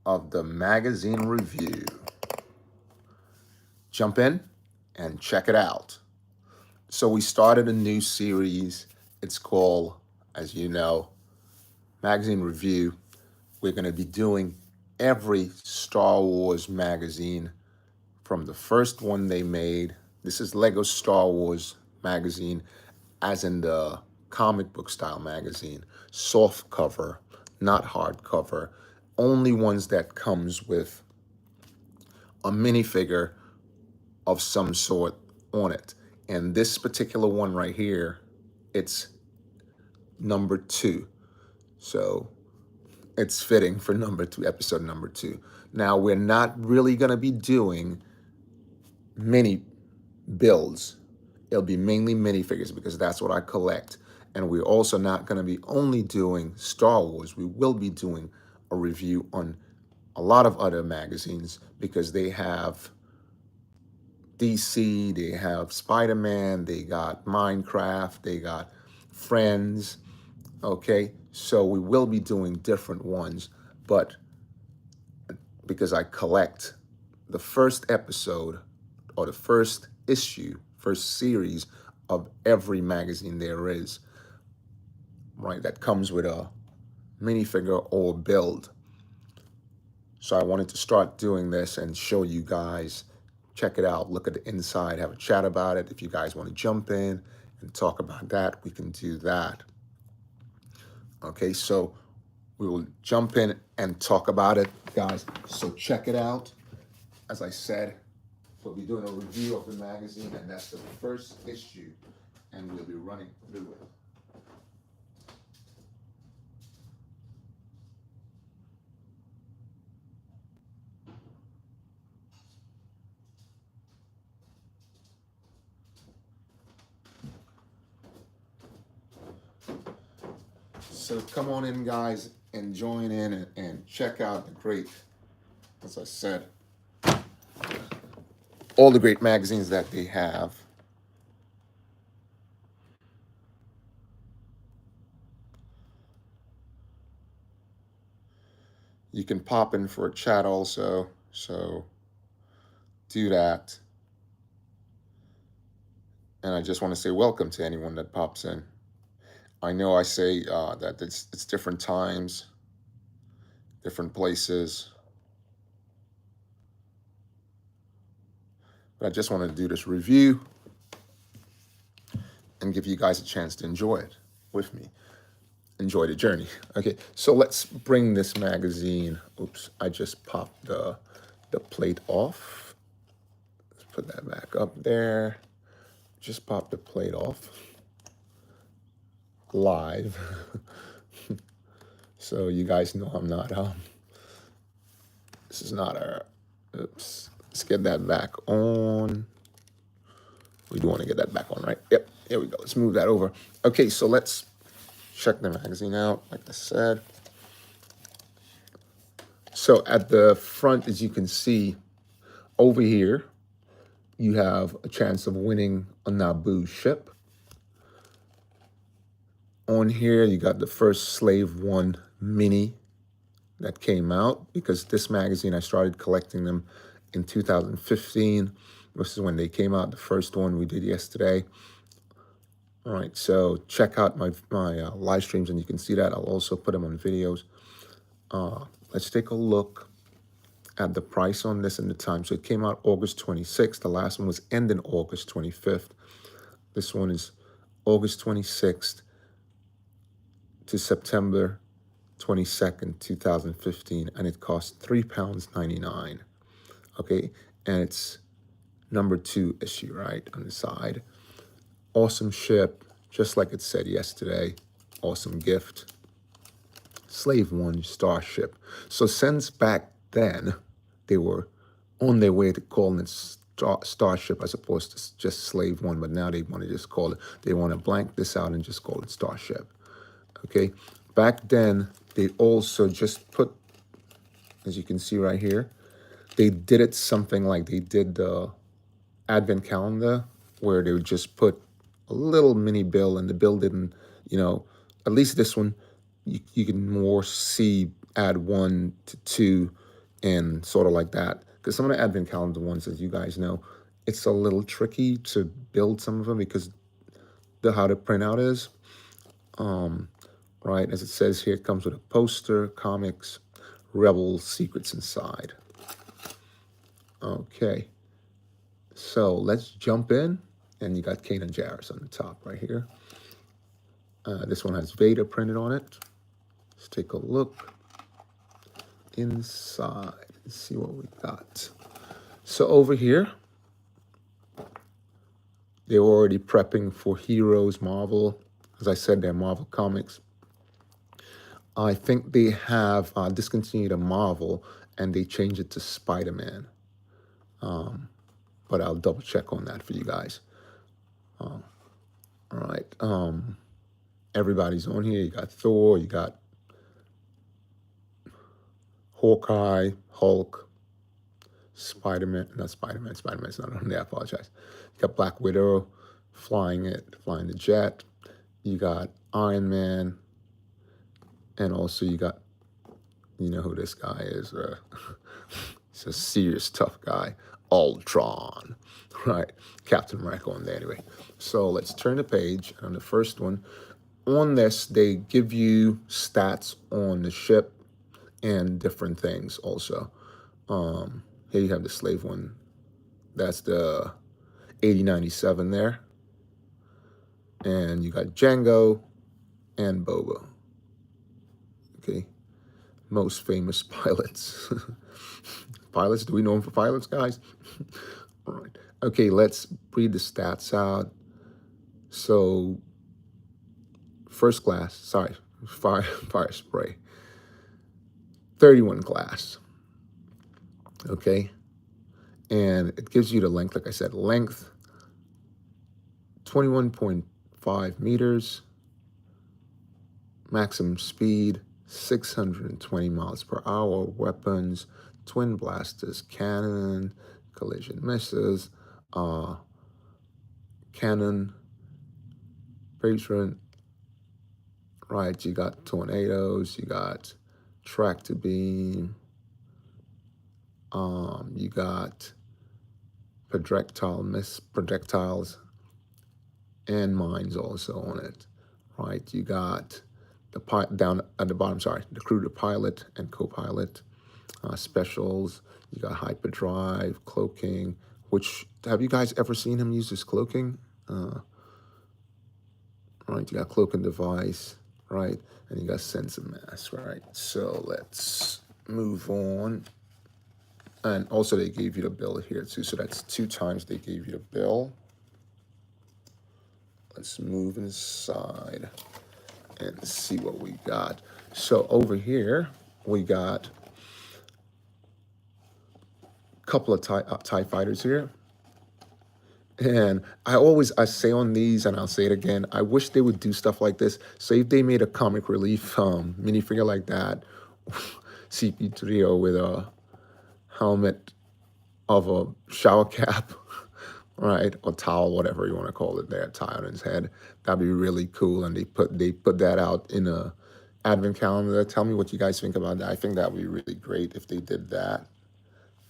of the magazine review. Jump in and check it out. So we started a new series. It's called, as you know, Magazine Review. We're going to be doing every Star Wars magazine from the first one they made. This is Lego Star Wars magazine, as in the comic book style magazine, soft cover, not hardcover, only ones that comes with a minifigure of some sort on it. And this particular one right here, it's number 2. So it's fitting for number 2, episode number 2. Now, we're not really going to be doing mini builds. It'll be mainly minifigures because that's what I collect. And we're also not going to be only doing Star Wars. We will be doing a review on a lot of other magazines because they have DC, they have Spider-Man, they got Minecraft, they got Friends, okay? So we will be doing different ones, but because I collect the first episode or the first issue, first series of every magazine there is, right, that comes with a minifigure or build. So I wanted to start doing this and show you guys. Check it out, look at the inside, have a chat about it. If you guys want to jump in and talk about that, we can do that. Okay, so we will jump in and talk about it, guys. So check it out. As I said, we'll be doing a review of the magazine, and that's the first issue, and we'll be running through it. So come on in, guys, and join in and check out the great, as I said, all the great magazines that they have. You can pop in for a chat also, so do that. And I just want to say welcome to anyone that pops in. I know I say that it's different times, different places, but I just wanted to do this review and give you guys a chance to enjoy it with me. Enjoy the journey. Okay, so let's bring this magazine. Oops, I just popped the plate off. Let's put that back up there. Just pop the plate off live. So you guys know I'm not, this is not our, oops. Let's get that back on. We do want to get that back on, right? Yep, here we go. Let's move that over. Okay, so let's check the magazine out, like I said. So at the front, as you can see, over here, you have a chance of winning a Naboo ship. On here, you got the first Slave One mini that came out, because this magazine, I started collecting them in 2015. This is when they came out, the first one we did yesterday. All right, so check out my live streams and you can see that. I'll also put them on videos. Let's take a look at the price on this and the time. So it came out August 26th. The last one was ending August 25th. This one is August 26th to September 22nd, 2015, and it costs £3.99. Okay, and it's number 2 issue, right, on the side. Awesome ship, just like it said yesterday. Awesome gift. Slave One starship. So since back then, they were on their way to calling it starship as opposed to just Slave One, but now they want to just call it, they want to blank this out and just call it starship. Okay, back then, they also just put, as you can see right here, they did it something like they did the advent calendar, where they would just put a little mini bill, and the bill didn't, at least this one, you can more see add 1 to 2 and sort of like that. Because some of the advent calendar ones, as you guys know, it's a little tricky to build some of them because how the printout is. Right, as it says here, it comes with a poster, comics, Rebel secrets inside. Okay, so let's jump in, and you got Kanan Jarrus on the top right here. This one has Vader printed on it. Let's take a look inside and see what we got. So over here, they're already prepping for Heroes Marvel. As I said, they're Marvel Comics. I think they have discontinued a Marvel and they changed it to Spider-Man. But I'll double check on that for you guys. All right. Everybody's on here. You got Thor, you got Hawkeye, Hulk, Spider-Man. Not Spider-Man. Spider-Man's not on there. I apologize. You got Black Widow flying the jet. You got Iron Man. And also you got, you know who this guy is. He's a serious tough guy. Ultron. Right. Captain America on there anyway. So let's turn the page. On the first one, on this, they give you stats on the ship and different things also. Here you have the slave one. That's the 8097 there. And you got Django and Boba. Okay. Most famous pilots. Pilots, do we know them for pilots, guys? All right. Okay, let's read the stats out. So, first class, sorry, fire spray. 31 class. Okay. And it gives you the length, like I said, length 21.5 meters, maximum speed 620 miles per hour, weapons, twin blasters, cannon, collision missiles, cannon, patron, right, you got tornadoes, you got tractor beam, you got projectiles and mines also on it, right? You got the down at the bottom, sorry, the crew, the pilot and co-pilot, specials. You got hyperdrive, cloaking. Which have you guys ever seen him use this cloaking? Right, you got cloaking device, right, and you got sensor mask, right. So let's move on. And also they gave you the bill here too, so that's 2 times they gave you the bill. Let's move inside and see what we got. So over here, we got a couple of TIE fighters here. And I say on these, and I'll say it again, I wish they would do stuff like this. Say if they made a comic relief minifigure like that, CP3 with a helmet of a shower cap, right, or towel, whatever you want to call it there, tie on his head. That'd be really cool. And they put that out in a advent calendar. Tell me what you guys think about that. I think that would be really great if they did that.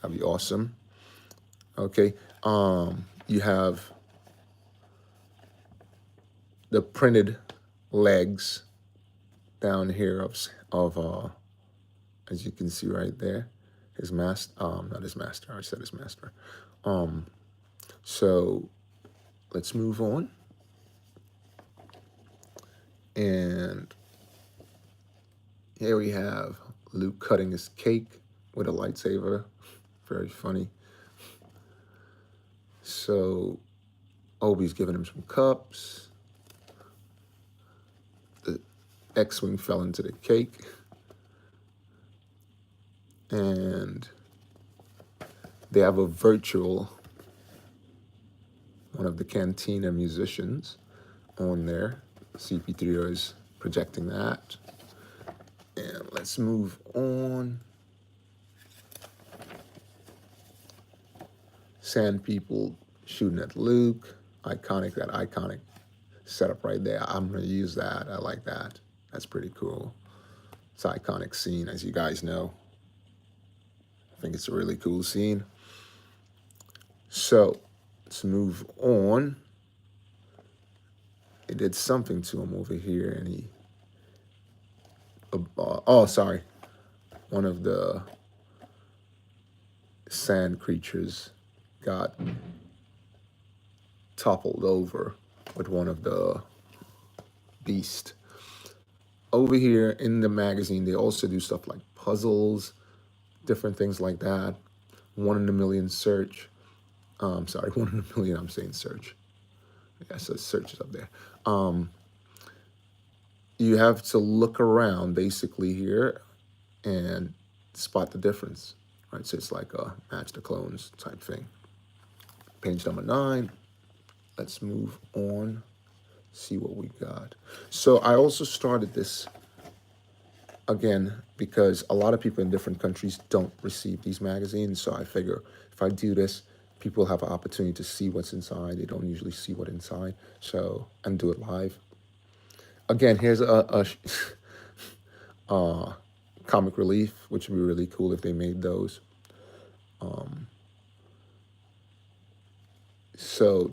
That'd be awesome. Okay, you have the printed legs down here of as you can see right there, his master, not his master, I said his master. So let's move on. And here we have Luke cutting his cake with a lightsaber. Very funny. So Obi's giving him some cups. The X-Wing fell into the cake. And they have a virtual, one of the Cantina musicians on there. CP3 is projecting that. And let's move on. Sand people shooting at Luke. Iconic, that iconic setup right there. I'm going to use that. I like that. That's pretty cool. It's an iconic scene, as you guys know. I think it's a really cool scene. So let's move on. It did something to him over here, and he. Oh, sorry. One of the sand creatures got toppled over with one of the beasts. Over here in the magazine, they also do stuff like puzzles, different things like that. 1 in a million search. Sorry, 1 in a million. I'm saying search. Yeah, so search is up there. You have to look around basically here and spot the difference, right? So it's like a match the clones type thing. Page number 9. Let's move on, see what we got. So I also started this again because a lot of people in different countries don't receive these magazines. So I figure if I do this, people have an opportunity to see what's inside. They don't usually see what's inside. So, and do it live. Again, here's a comic relief, which would be really cool if they made those. So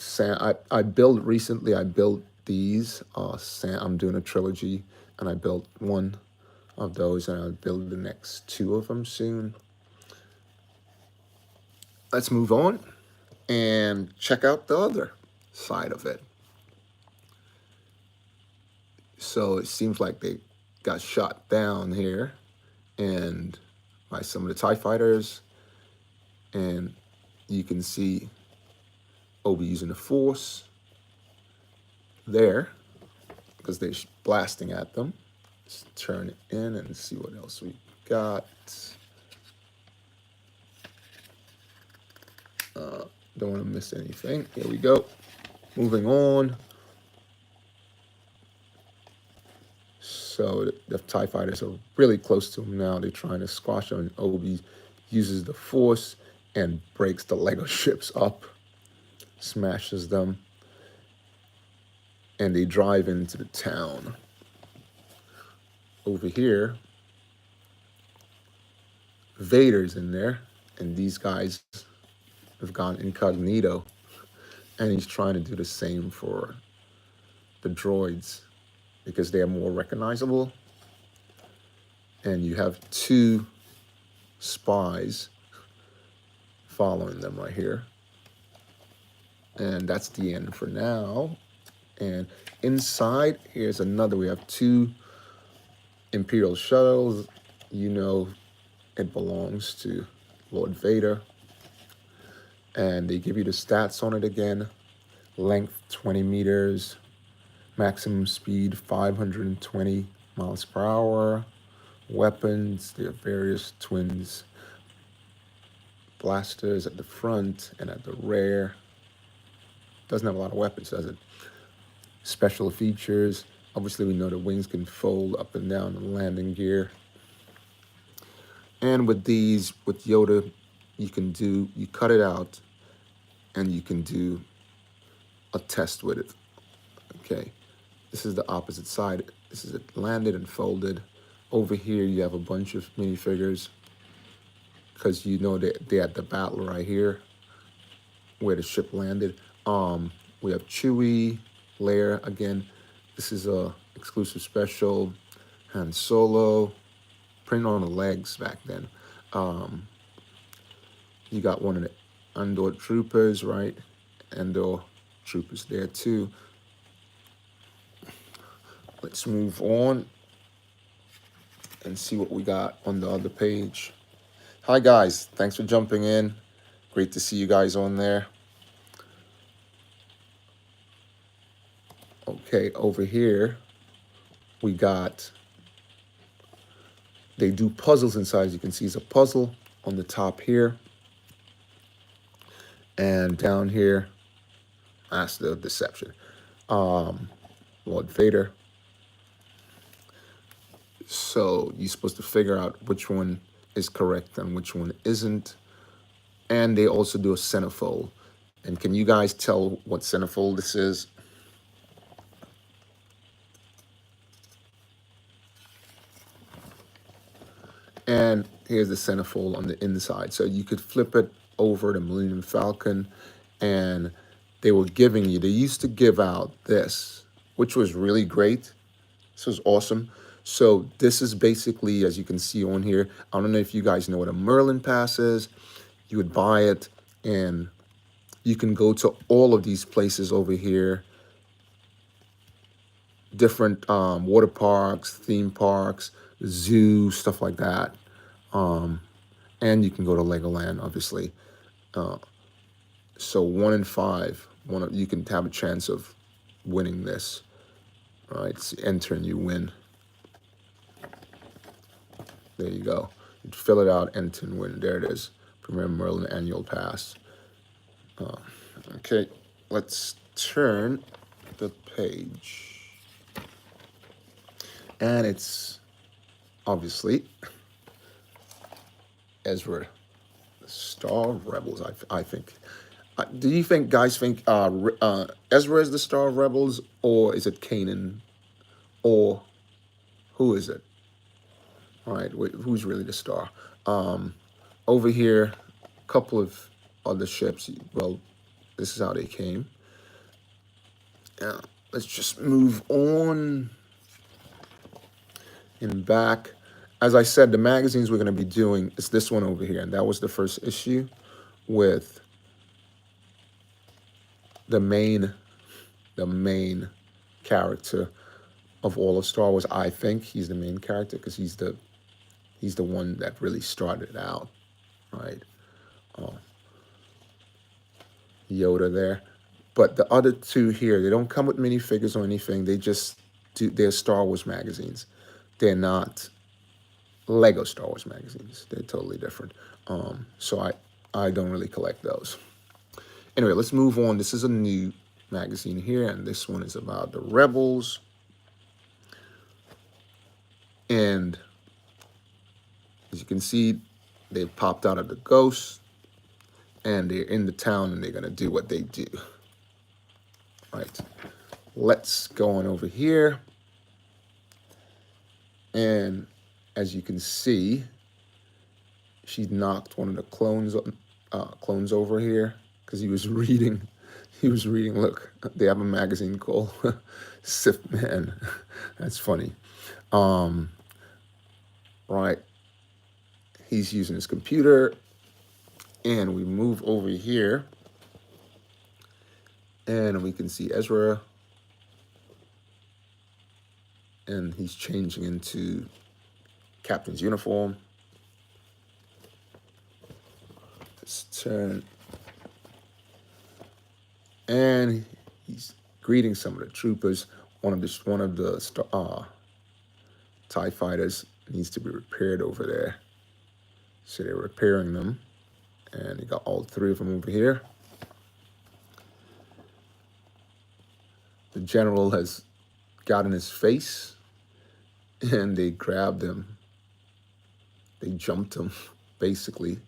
I built recently. I built these. I'm doing a trilogy, and I built one of those, and I'll build the next 2 of them soon. Let's move on and check out the other side of it. So it seems like they got shot down here, and by some of the TIE fighters, and you can see Obi using the Force there because they're blasting at them. Let's turn it in and see what else we got. Don't want to miss anything. Here we go. Moving on. So the TIE fighters are really close to him now. They're trying to squash him, and Obi uses the Force and breaks the Lego ships up, smashes them, and they drive into the town. Over here, Vader's in there, and these guys have gone incognito, and he's trying to do the same for the droids because they are more recognizable. And you have 2 spies following them right here. And that's the end for now. And inside, here's another. We have 2 Imperial shuttles. You know it belongs to Lord Vader. And they give you the stats on it again. Length 20 meters, maximum speed 520 miles per hour. Weapons, there are various twins blasters at the front and at the rear. Doesn't have a lot of weapons, does it? Special features. Obviously, we know the wings can fold up and down the landing gear. And with these, with Yoda, you cut it out and you can do a test with it. Okay, this is the opposite side. This is it landed and folded. Over here, you have a bunch of minifigures because you know that they had the battle right here where the ship landed. We have Chewie, Leia again. This is a exclusive special. Han Solo, print on the legs back then. You got one of the Andor troopers, right? Andor troopers there too. Let's move on and see what we got on the other page. Hi guys, thanks for jumping in. Great to see you guys on there. Okay, over here we got, they do puzzles inside. As you can see, it's a puzzle on the top here. And down here, Master of Deception. Lord Vader. So you're supposed to figure out which one is correct and which one isn't. And they also do a centerfold. And can you guys tell what centerfold this is? And Here's the centerfold on the inside. So you could flip it over the Millennium Falcon, and they were giving you, they used to give out this, which was really great. This was awesome. So this is basically, as you can see on here, I don't know if you guys know what a Merlin pass is. You would buy it, and you can go to all of these places over here, different water parks, theme parks, zoo, stuff like that. And you can go to Legoland, obviously. So 1 in 5, you can have a chance of winning this. All right, so enter and you win. There you go. You fill it out, enter and win. There it is. Premier Merlin Annual Pass. Okay, let's turn the page. And it's obviously Ezra, the Star of Rebels, I think. Do you think, guys think Ezra is the Star of Rebels, or is it Kanan, or who is it? All right, who's really the star? Over here, a couple of other ships. Well, this is how they came. Let's just move on and back. As I said, the magazines we're going to be doing is this one over here, and that was the first issue with the main character of all of Star Wars. I think he's the main character because he's the one that really started it out, right? Yoda there. But the other two here, they don't come with minifigures or anything. They just do, they're Star Wars magazines. They're not Lego Star Wars magazines. They're totally different. So I don't really collect those. Anyway, let's move on. This is a new magazine here, and this one is about the Rebels. And as you can see, they've popped out of the ghost, and they're in the town, and they're going to do what they do. All right, let's go on over here. And as you can see, she knocked one of the clones over here because he was reading. He was reading. Look, they have a magazine called Sith Man. That's funny. Right. He's using his computer, and we move over here, and we can see Ezra, and he's changing into Captain's uniform. Let's turn, and he's greeting some of the troopers. One of the TIE fighters needs to be repaired over there. So they're repairing them. And you got all 3 of them over here. The general has got in his face, and they grabbed him. They jumped him, basically.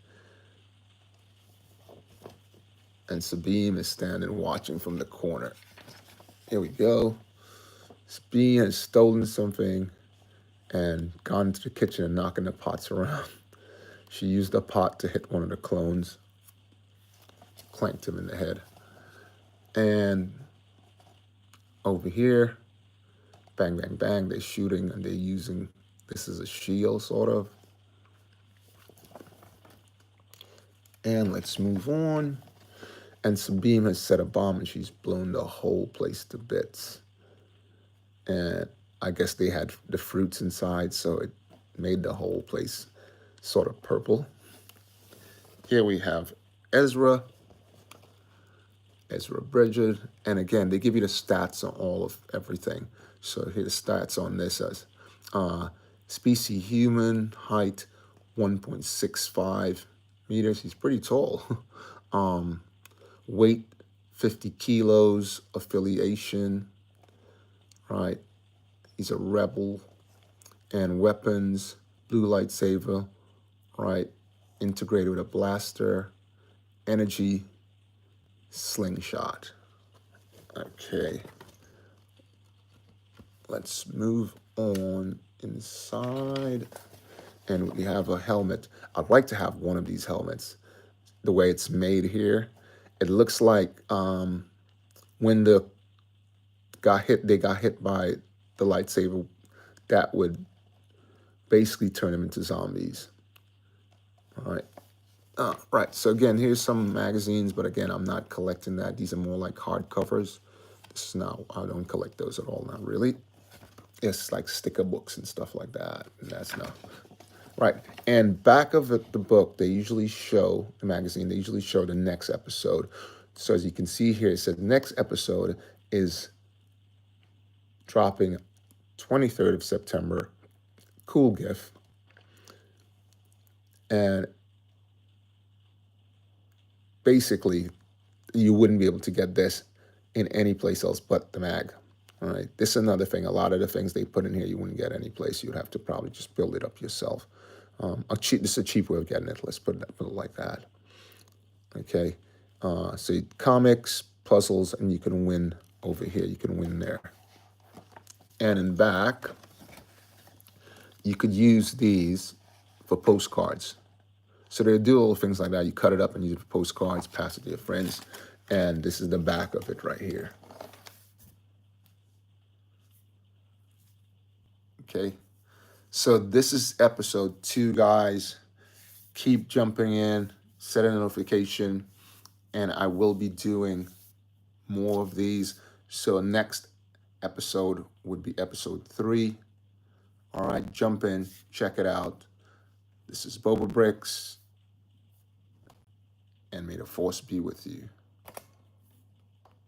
And Sabine is standing watching from the corner. Here we go. Sabine has stolen something and gone into the kitchen and knocking the pots around. She used a pot to hit one of the clones, clanked him in the head. And over here, bang, bang, bang, they're shooting, and they're using this as a shield, sort of. And let's move on. And Sabine has set a bomb, and she's blown the whole place to bits. And I guess they had the fruits inside, so it made the whole place sort of purple. Here we have Ezra Bridget, and again, they give you the stats on all of everything. So here the stats on this as species human, height 1.65 meters. He's pretty tall. Weight 50 kilos, affiliation, right? He's a rebel, and weapons, blue lightsaber, right? Integrated with a blaster, energy, slingshot. Okay. Let's move on inside. and we have a helmet. I'd like to have one of these helmets. The way it's made here, it looks like when they got hit by the lightsaber, that would basically turn them into zombies. All right. Right. So again, here's some magazines, but again, I'm not collecting that. These are more like hardcovers. This is not. I don't collect those at all. Not really. It's like sticker books and stuff like that. And that's not right. And back of the book, they usually show the magazine. They usually show the next episode. So as you can see here, it said the next episode is dropping 23rd of September. Cool gift. And basically, you wouldn't be able to get this in any place else but the mag. All right. This is another thing. A lot of the things they put in here, you wouldn't get any place. You'd have to probably just build it up yourself. This is a cheap way of getting it. Let's put it like that. Okay. So comics, puzzles, and you can win over here. You can win there. And in back, you could use these for postcards. So they do little things like that. You cut it up and use it for postcards, pass it to your friends. And this is the back of it right here. Okay. So this is episode 2, guys. Keep jumping in, set a notification, and I will be doing more of these. So next episode would be episode 3. All right, jump in, check it out. This is BOBAbrickz, and may the force be with you.